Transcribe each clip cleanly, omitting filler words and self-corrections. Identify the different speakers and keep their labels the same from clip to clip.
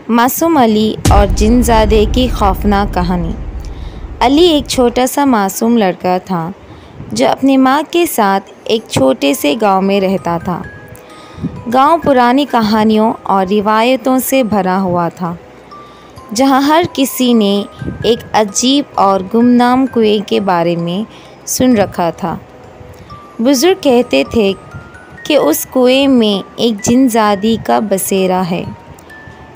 Speaker 1: معصوم علی اور جن زادے کی خوفناک کہانی۔ علی ایک چھوٹا سا معصوم لڑکا تھا جو اپنی ماں کے ساتھ ایک چھوٹے سے گاؤں میں رہتا تھا۔ گاؤں پرانی کہانیوں اور روایتوں سے بھرا ہوا تھا، جہاں ہر کسی نے ایک عجیب اور گمنام کنویں کے بارے میں سن رکھا تھا۔ بزرگ کہتے تھے کہ اس کنویں میں ایک جن زادی کا بسیرا ہے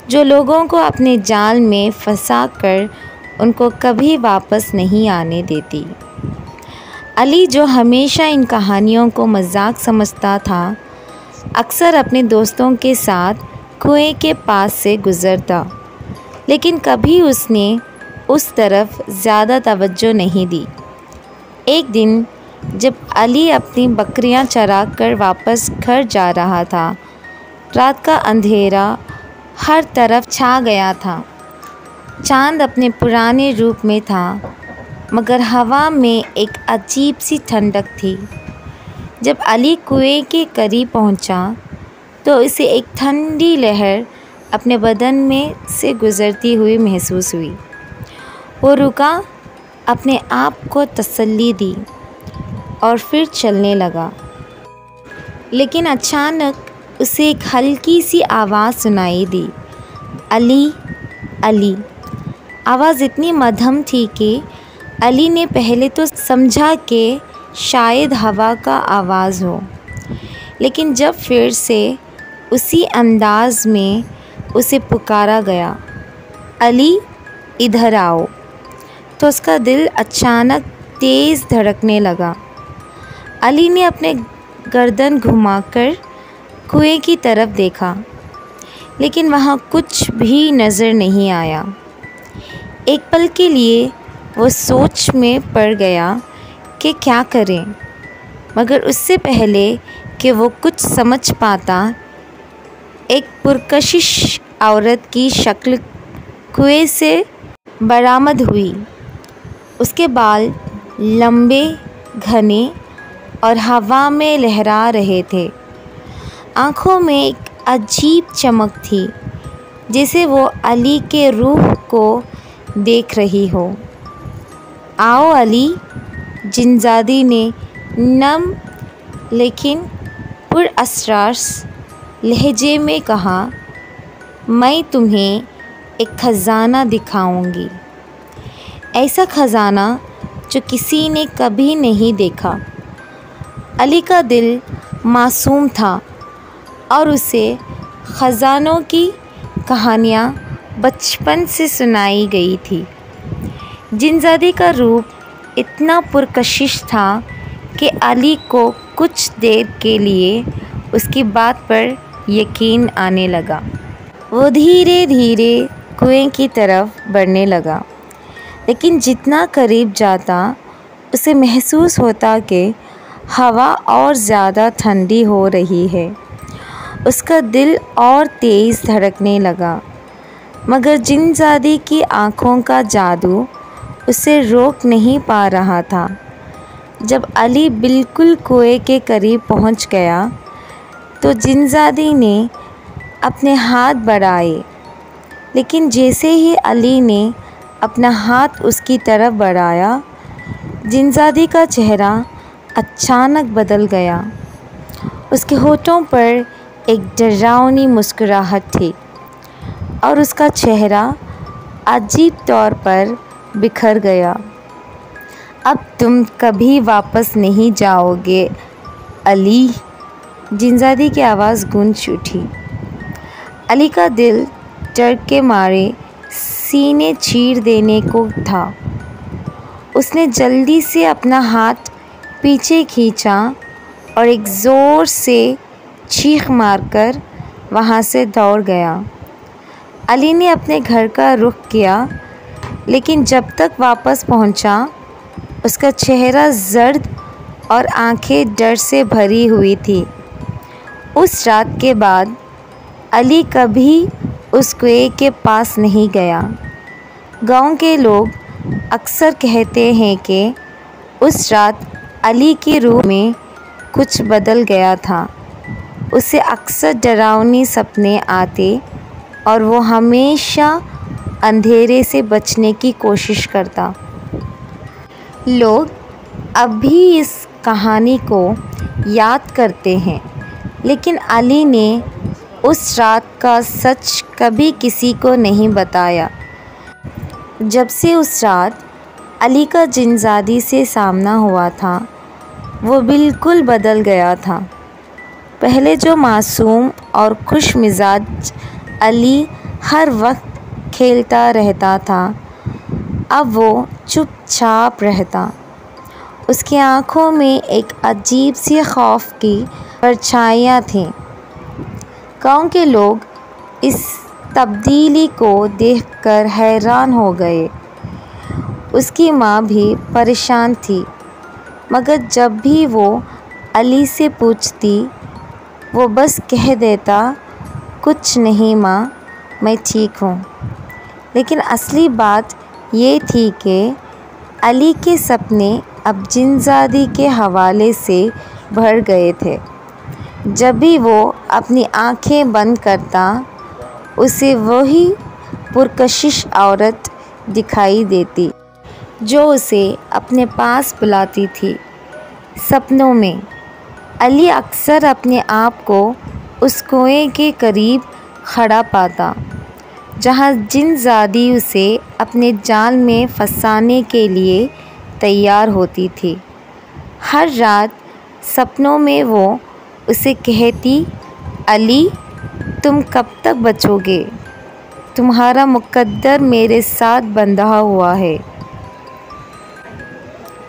Speaker 1: جو لوگوں کو اپنے جال میں پھنسا کر ان کو کبھی واپس نہیں آنے دیتی۔ علی، جو ہمیشہ ان کہانیوں کو مذاق سمجھتا تھا، اکثر اپنے دوستوں کے ساتھ کنویں کے پاس سے گزرتا، لیکن کبھی اس نے اس طرف زیادہ توجہ نہیں دی۔ ایک دن جب علی اپنی بکریاں چرا کر واپس گھر جا رہا تھا، رات کا اندھیرا ہر طرف چھا گیا تھا۔ چاند اپنے پرانے روپ میں تھا، مگر ہوا میں ایک عجیب سی ٹھنڈک تھی۔ جب علی کنویں کے قریب پہنچا تو اسے ایک ٹھنڈی لہر اپنے بدن میں سے گزرتی ہوئی محسوس ہوئی۔ وہ رکا، اپنے آپ کو تسلی دی اور پھر چلنے لگا۔ لیکن اچانک اسے ایک ہلکی سی آواز سنائی دی، علی، علی۔ آواز اتنی مدھم تھی کہ علی نے پہلے تو سمجھا کہ شاید ہوا کا آواز ہو، لیکن جب پھر سے اسی انداز میں اسے پکارا گیا، علی، ادھر آؤ، تو اس کا دل اچانک تیز دھڑکنے لگا۔ علی نے اپنے گردن گھما کر کنویں کی طرف دیکھا، لیکن وہاں کچھ بھی نظر نہیں آیا۔ ایک پل کے لیے وہ سوچ میں پڑ گیا کہ کیا کریں، مگر اس سے پہلے کہ وہ کچھ سمجھ پاتا، ایک پرکشش عورت کی شکل کنویں سے برآمد ہوئی۔ اس کے بال لمبے، گھنے اور ہوا میں لہرا رہے تھے۔ آنکھوں میں ایک عجیب چمک تھی، جیسے وہ علی کے روح کو دیکھ رہی ہو۔ آؤ علی، جن زادی نے نم لیکن پراسرار لہجے میں کہا، میں تمہیں ایک خزانہ دکھاؤں گی، ایسا خزانہ جو کسی نے کبھی نہیں دیکھا۔ علی کا دل معصوم تھا اور اسے خزانوں کی کہانیاں بچپن سے سنائی گئی تھی۔ جن زادی کا روپ اتنا پرکشش تھا کہ علی کو کچھ دیر کے لیے اس کی بات پر یقین آنے لگا۔ وہ دھیرے دھیرے کنویں کی طرف بڑھنے لگا، لیکن جتنا قریب جاتا اسے محسوس ہوتا کہ ہوا اور زیادہ ٹھنڈی ہو رہی ہے۔ اس کا دل اور تیز دھڑکنے لگا، مگر جن زادی کی آنکھوں کا جادو اسے روک نہیں پا رہا تھا۔ جب علی بالکل کنویں کے قریب پہنچ گیا تو جن زادی نے اپنے ہاتھ بڑھائے، لیکن جیسے ہی علی نے اپنا ہاتھ اس کی طرف بڑھایا، جن زادی کا چہرہ اچانک بدل گیا۔ اس کے ہونٹوں پر ایک ڈراؤنی مسکراہٹ تھی اور اس کا چہرہ عجیب طور پر بکھر گیا۔ اب تم کبھی واپس نہیں جاؤ گے علی، جن زادی کی آواز گونج اٹھی۔ علی کا دل ڈر کے مارے سینے چیر دینے کو تھا۔ اس نے جلدی سے اپنا ہاتھ پیچھے کھینچا اور ایک زور سے چیخ مار کر وہاں سے دوڑ گیا۔ علی نے اپنے گھر کا رخ کیا، لیکن جب تک واپس پہنچا اس کا چہرہ زرد اور آنکھیں ڈر سے بھری ہوئی تھیں۔ اس رات کے بعد علی کبھی اس کنویں کے پاس نہیں گیا۔ گاؤں کے لوگ اکثر کہتے ہیں کہ اس رات علی کی روح میں کچھ بدل گیا تھا۔ اسے اکثر ڈراؤنے سپنے آتے اور وہ ہمیشہ اندھیرے سے بچنے کی کوشش کرتا۔ لوگ اب بھی اس کہانی کو یاد کرتے ہیں، لیکن علی نے اس رات کا سچ کبھی کسی کو نہیں بتایا۔ جب سے اس رات علی کا جن زادی سے سامنا ہوا تھا، وہ بالکل بدل گیا تھا۔ پہلے جو معصوم اور خوش مزاج علی ہر وقت کھیلتا رہتا تھا، اب وہ چپ چاپ رہتا۔ اس کی آنکھوں میں ایک عجیب سی خوف کی پرچھائیاں تھیں۔ گاؤں کے لوگ اس تبدیلی کو دیکھ کر حیران ہو گئے۔ اس کی ماں بھی پریشان تھی، مگر جب بھی وہ علی سے پوچھتی، وہ بس کہہ دیتا، کچھ نہیں ماں، میں ٹھیک ہوں۔ لیکن اصلی بات یہ تھی کہ علی کے سپنے اب جن زادی کے حوالے سے بھر گئے تھے۔ جب بھی وہ اپنی آنکھیں بند کرتا، اسے وہی پرکشش عورت دکھائی دیتی جو اسے اپنے پاس بلاتی تھی۔ سپنوں میں علی اکثر اپنے آپ کو اس کنویں کے قریب کھڑا پاتا جہاں جن زادی اسے اپنے جال میں پھنسانے کے لیے تیار ہوتی تھی۔ ہر رات سپنوں میں وہ اسے کہتی، علی تم کب تک بچو گے؟ تمہارا مقدر میرے ساتھ بندھا ہوا ہے۔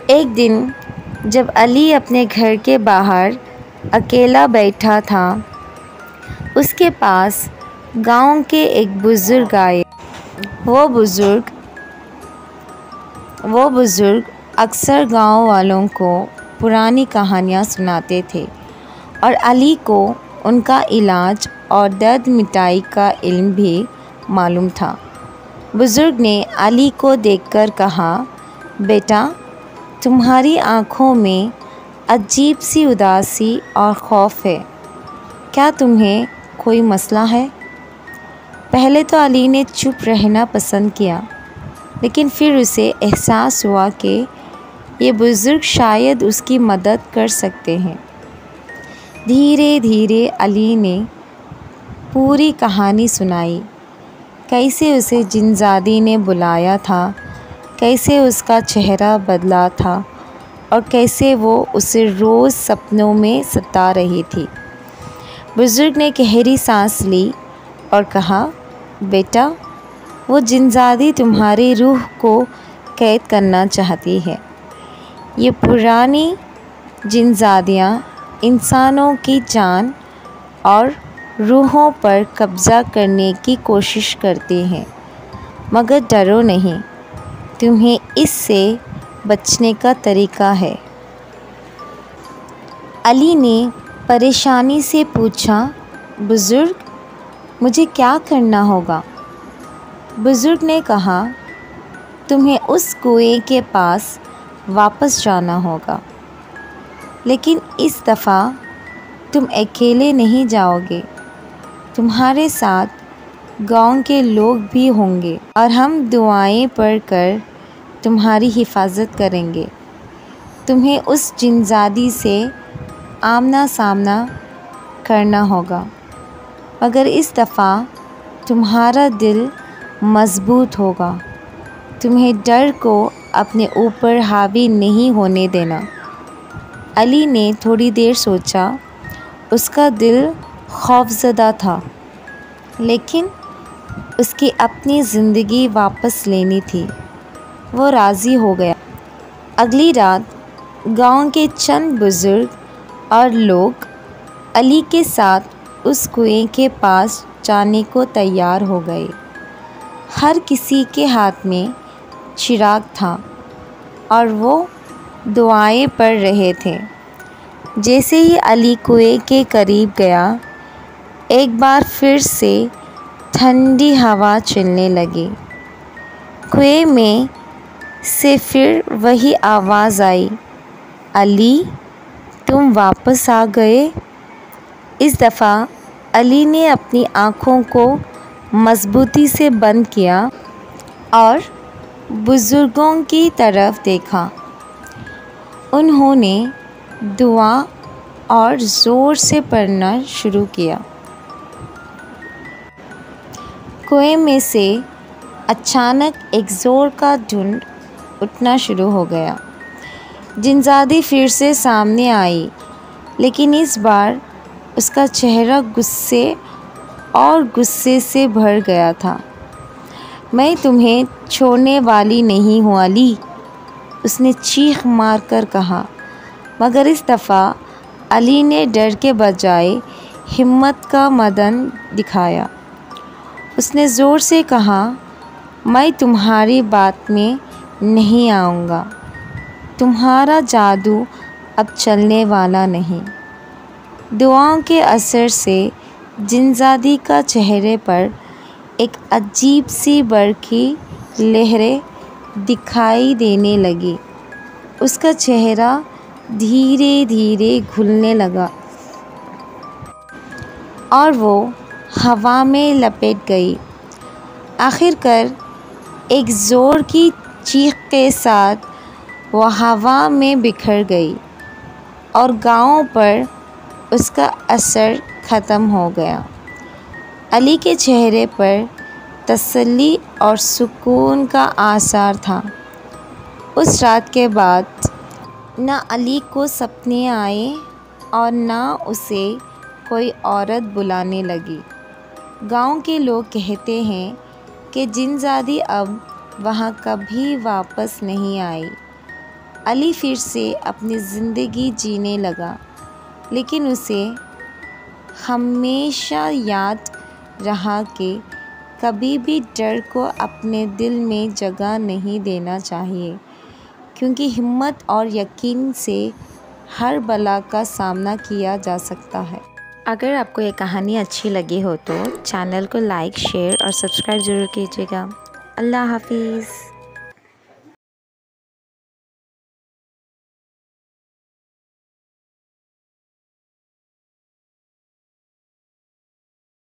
Speaker 1: ایک دن جب علی اپنے گھر کے باہر اکیلا بیٹھا تھا، اس کے پاس گاؤں کے ایک بزرگ آئے۔ وہ بزرگ اکثر گاؤں والوں کو پرانی کہانیاں سناتے تھے اور علی کو ان کا علاج اور درد مٹائی کا علم بھی معلوم تھا۔ بزرگ نے علی کو دیکھ کر کہا، بیٹا، تمہاری آنکھوں میں عجیب سی اداسی اور خوف ہے، کیا تمہیں کوئی مسئلہ ہے؟ پہلے تو علی نے چپ رہنا پسند کیا، لیکن پھر اسے احساس ہوا کہ یہ بزرگ شاید اس کی مدد کر سکتے ہیں۔ دھیرے دھیرے علی نے پوری کہانی سنائی، کیسے اسے جن زادی نے بلایا تھا، کیسے اس کا چہرہ بدلا تھا اور کیسے وہ اسے روز سپنوں میں ستا رہی تھی۔ بزرگ نے گہری سانس لی اور کہا، بیٹا، وہ جن زادی تمہاری روح کو قید کرنا چاہتی ہے۔ یہ پرانی جن زادیاں انسانوں کی جان اور روحوں پر قبضہ کرنے کی کوشش کرتی ہیں، مگر ڈرو نہیں، تمہیں اس سے بچنے کا طریقہ ہے۔ علی نے پریشانی سے پوچھا، بزرگ، مجھے کیا کرنا ہوگا؟ بزرگ نے کہا، تمہیں اس کنویں کے پاس واپس جانا ہوگا، لیکن اس دفعہ تم اکیلے نہیں جاؤ گے، تمہارے ساتھ گاؤں کے لوگ بھی ہوں گے اور ہم دعائیں پڑھ کر تمہاری حفاظت کریں گے۔ تمہیں اس جن زادی سے آمنا سامنا کرنا ہوگا، مگر اس دفعہ تمہارا دل مضبوط ہوگا، تمہیں ڈر کو اپنے اوپر حاوی نہیں ہونے دینا۔ علی نے تھوڑی دیر سوچا، اس کا دل خوفزدہ تھا، لیکن اس کی اپنی زندگی واپس لینی تھی۔ وہ راضی ہو گیا۔ اگلی رات گاؤں کے چند بزرگ اور لوگ علی کے ساتھ اس کنویں کے پاس جانے کو تیار ہو گئے۔ ہر کسی کے ہاتھ میں چراغ تھا اور وہ دعائیں پڑھ رہے تھے۔ جیسے ہی علی کنویں کے قریب گیا، ایک بار پھر سے ٹھنڈی ہوا چلنے لگی۔ کنویں میں سے پھر وہی آواز آئی، علی تم واپس آ گئے۔ اس دفعہ علی نے اپنی آنکھوں کو مضبوطی سے بند کیا اور بزرگوں کی طرف دیکھا۔ انہوں نے دعا اور زور سے پڑھنا شروع کیا۔ کنویں میں سے اچانک ایک زور کا ڈھونڈ اٹھنا شروع ہو گیا۔ جنزادی پھر سے سامنے آئی، لیکن اس بار اس کا چہرہ غصے سے بھر گیا تھا۔ میں تمہیں چھوڑنے والی نہیں ہوں علی، اس نے چیخ مار کر کہا، مگر اس دفعہ علی نے ڈر کے بجائے ہمت کا مدن دکھایا۔ اس نے زور سے کہا، میں تمہاری بات میں نہیں آؤں گا، تمہارا جادو اب چلنے والا نہیں۔ دعاؤں کے اثر سے جنزادی کا چہرے پر ایک عجیب سی برقی لہریں دکھائی دینے لگی۔ اس کا چہرہ دھیرے دھیرے کھلنے لگا اور وہ ہوا میں لپٹ گئی۔ آخر کار ایک زور کی چیخ کے ساتھ وہ ہوا میں بکھر گئی اور گاؤں پر اس کا اثر ختم ہو گیا۔ علی کے چہرے پر تسلی اور سکون کا اثر تھا۔ اس رات کے بعد نہ علی کو سپنے آئے اور نہ اسے کوئی عورت بلانے لگی۔ گاؤں کے لوگ کہتے ہیں کہ جنزادی اب وہاں کبھی واپس نہیں آئی۔ علی پھر سے اپنی زندگی جینے لگا، لیکن اسے ہمیشہ یاد رہا کہ کبھی بھی ڈر کو اپنے دل میں جگہ نہیں دینا چاہیے، کیونکہ ہمت اور یقین سے ہر بلا کا سامنا کیا جا سکتا ہے۔ اگر آپ کو یہ کہانی اچھی لگی ہو تو چینل کو لائک، شیئر اور سبسکرائب ضرور کیجیے گا۔ اللہ حافظ۔